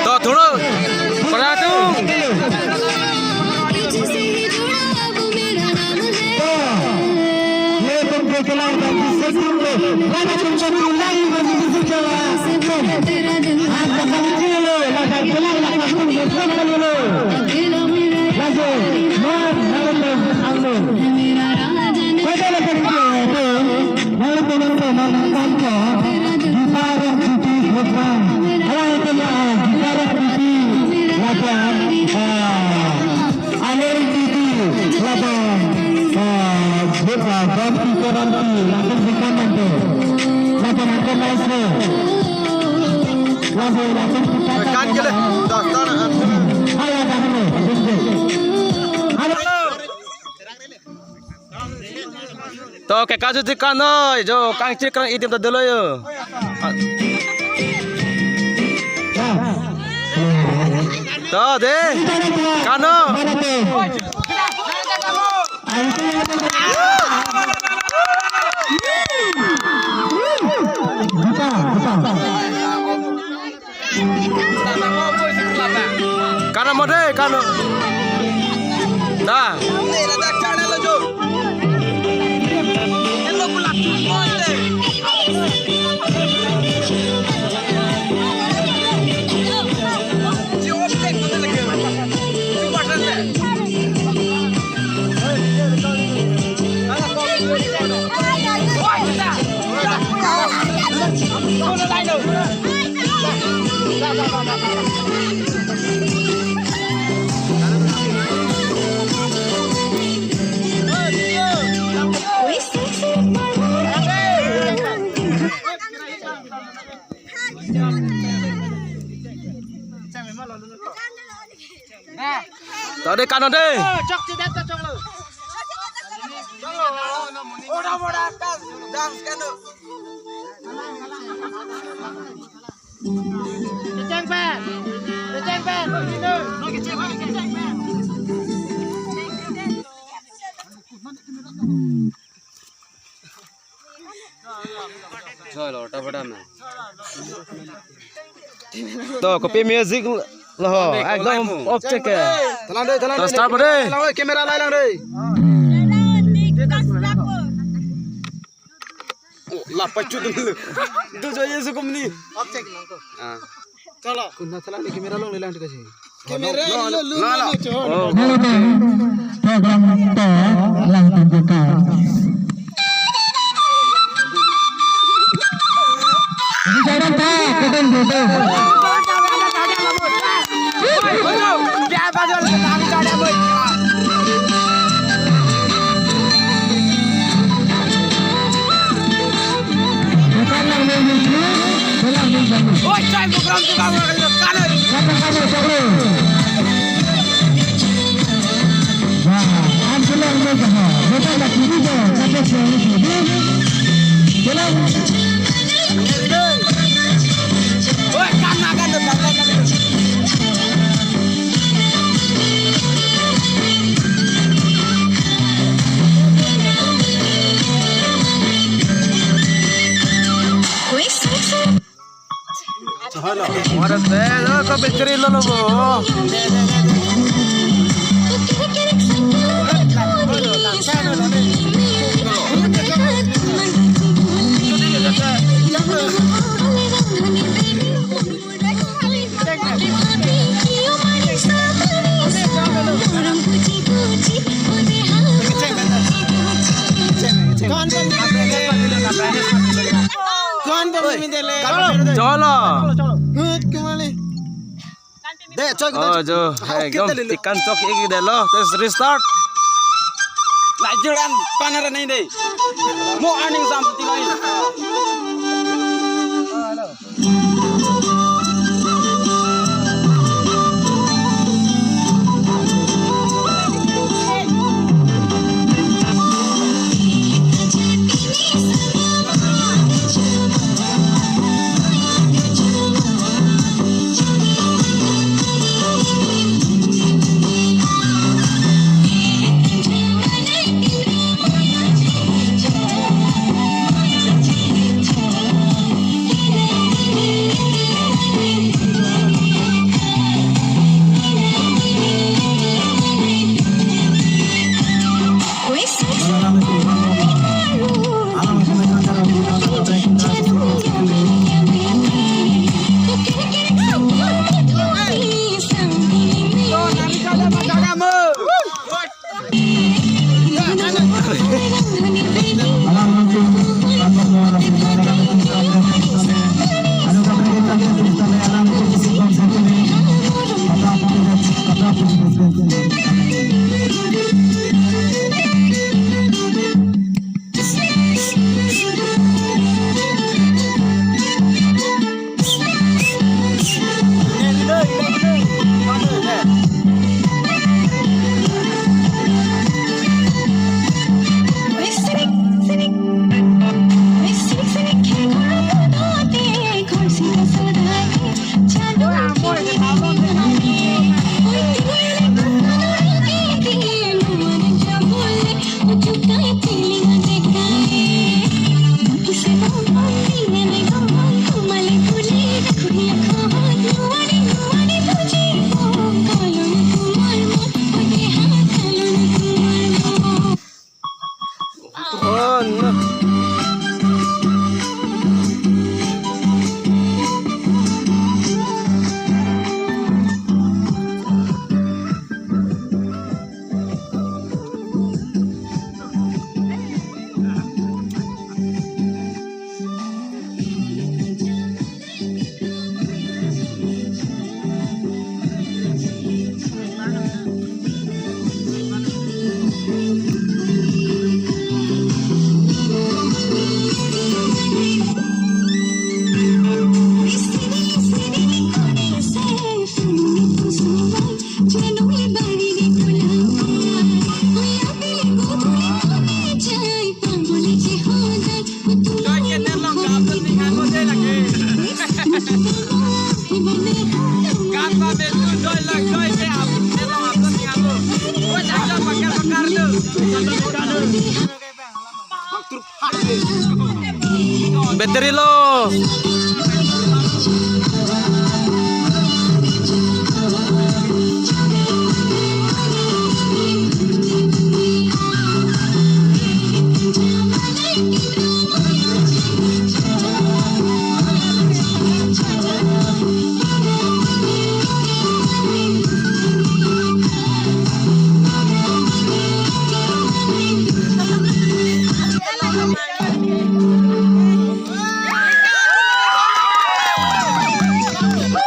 तो थोड़ा पढ़ा तू तो cái cá chút con ơi, jo căng chiếc căng item tadi loh yo. Tuh deh, kano. Kano mau deh, kano. Dah. Tới đây cano đi. तो copy music लो एकदम ऑब्जेक्ट है तो स्टार्ट करे कैमरा लाई lang रे ला पच्चू दु जो ये सुकुम ni ऑब्जेक्ट नंको हां चलो कुन्ना चला ले कैमरा लो ले kasi camera low program to lang tunjukkan bicara tak keten bodo क्या बाजल हामी चढ्या बोइ ओइ चाइ प्रोग्राम जुगाउ गरेको काने वाह आजले आउने कहाँ बेटा लकीरी जो कते छेनी छेदी चलो ओइ काम नागा त बल्ला Halo, ada teh, kau bercerai lo bo. चलो दे चौक जो एकदम टिकन चौक एक दे लो tes restart lajuran panara नहीं दे mo earning sampai lagi Battery low.